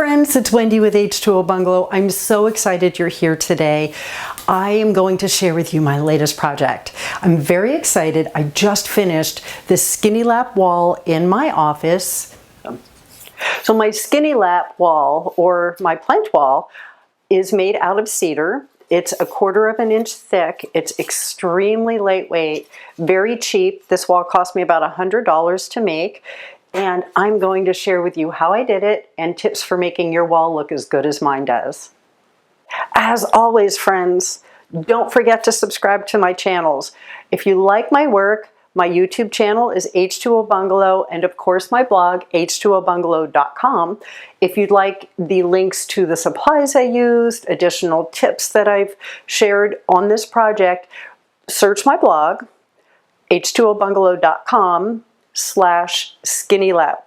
friends, it's Wendy with H2O Bungalow. I'm so excited you're here today. I am going to share with you my latest project. I'm very excited. I just finished this Skinny Lap wall in my office. So my Skinny Lap wall, or my plant wall, is made out of cedar. It's 1/4 of an inch thick. It's extremely lightweight, very cheap. This wall cost me about $100 to make. And I'm going to share with you how I did it and tips for making your wall look as good as mine does. As always, friends, don't forget to subscribe to my channels. If you like my work, my YouTube channel is H2O Bungalow, and of course my blog, h2obungalow.com. If you'd like the links to the supplies I used, additional tips that I've shared on this project, search my blog, h2obungalow.com/skinnylap.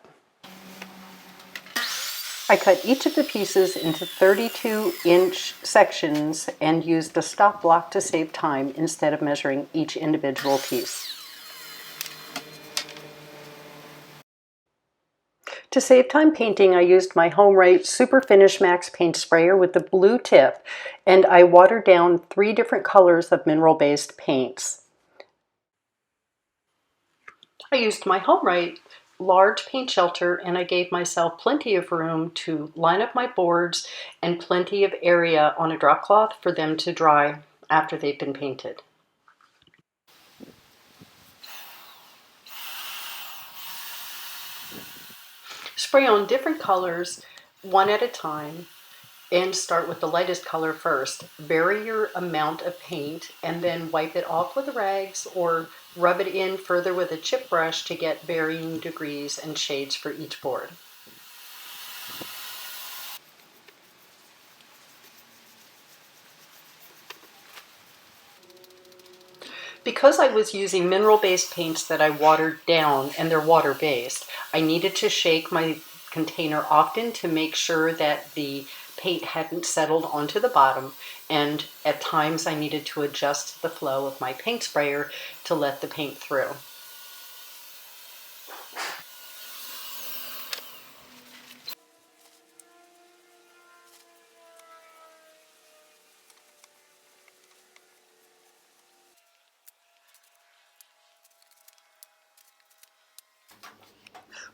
I cut each of the pieces into 32-inch sections and used a stop block to save time instead of measuring each individual piece. To save time painting, I used my HomeRite Super Finish Max paint sprayer with the blue tip, and I watered down 3 different colors of mineral-based paints. I used my HomeRite large paint shelter, and I gave myself plenty of room to line up my boards and plenty of area on a drop cloth for them to dry after they've been painted. Spray on different colors one at a time and start with the lightest color first. Vary your amount of paint and then wipe it off with rags or rub it in further with a chip brush to get varying degrees and shades for each board. Because I was using mineral-based paints that I watered down and they're water-based, I needed to shake my container often to make sure that the paint hadn't settled onto the bottom, and at times I needed to adjust the flow of my paint sprayer to let the paint through.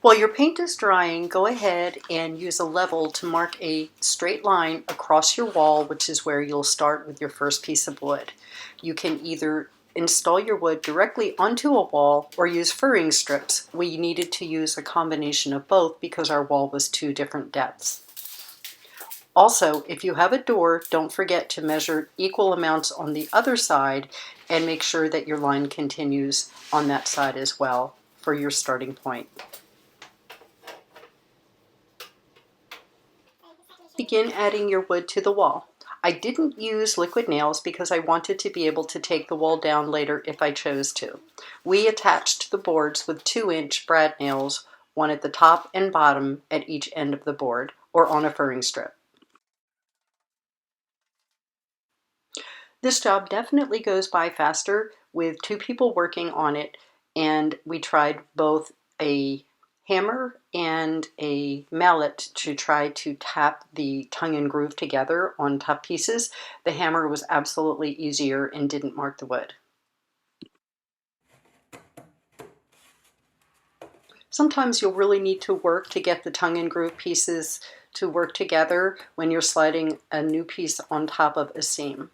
While your paint is drying, go ahead and use a level to mark a straight line across your wall, which is where you'll start with your first piece of wood. You can either install your wood directly onto a wall or use furring strips. We needed to use a combination of both because our wall was 2 different depths. Also, if you have a door, don't forget to measure equal amounts on the other side and make sure that your line continues on that side as well for your starting point. Begin adding your wood to the wall. I didn't use liquid nails because I wanted to be able to take the wall down later if I chose to. We attached the boards with 2-inch brad nails, one at the top and bottom at each end of the board, or on a furring strip. This job definitely goes by faster with 2 people working on it, and we tried both a hammer and a mallet to try to tap the tongue and groove together on tough pieces. The hammer was absolutely easier and didn't mark the wood. Sometimes you'll really need to work to get the tongue and groove pieces to work together when you're sliding a new piece on top of a seam.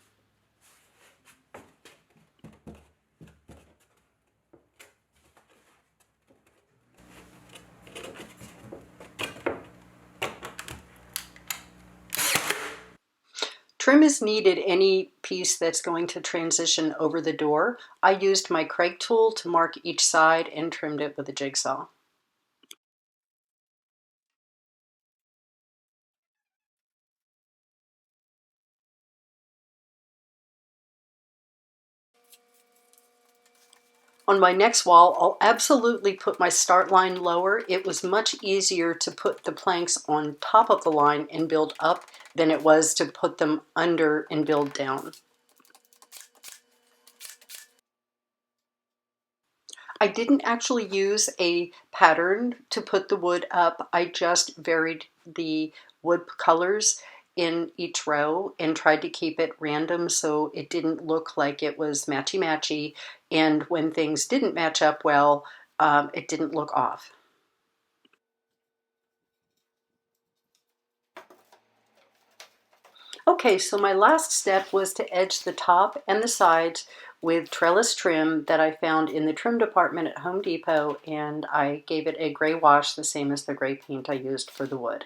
Trim is needed any piece that's going to transition over the door. I used my Craig tool to mark each side and trimmed it with a jigsaw. On my next wall, I'll absolutely put my start line lower. It was much easier to put the planks on top of the line and build up than it was to put them under and build down. I didn't actually use a pattern to put the wood up. I just varied the wood colors in each row and tried to keep it random so it didn't look like it was matchy-matchy, and when things didn't match up well, it didn't look off. Okay, so my last step was to edge the top and the sides with trellis trim that I found in the trim department at Home Depot, and I gave it a gray wash, the same as the gray paint I used for the wood.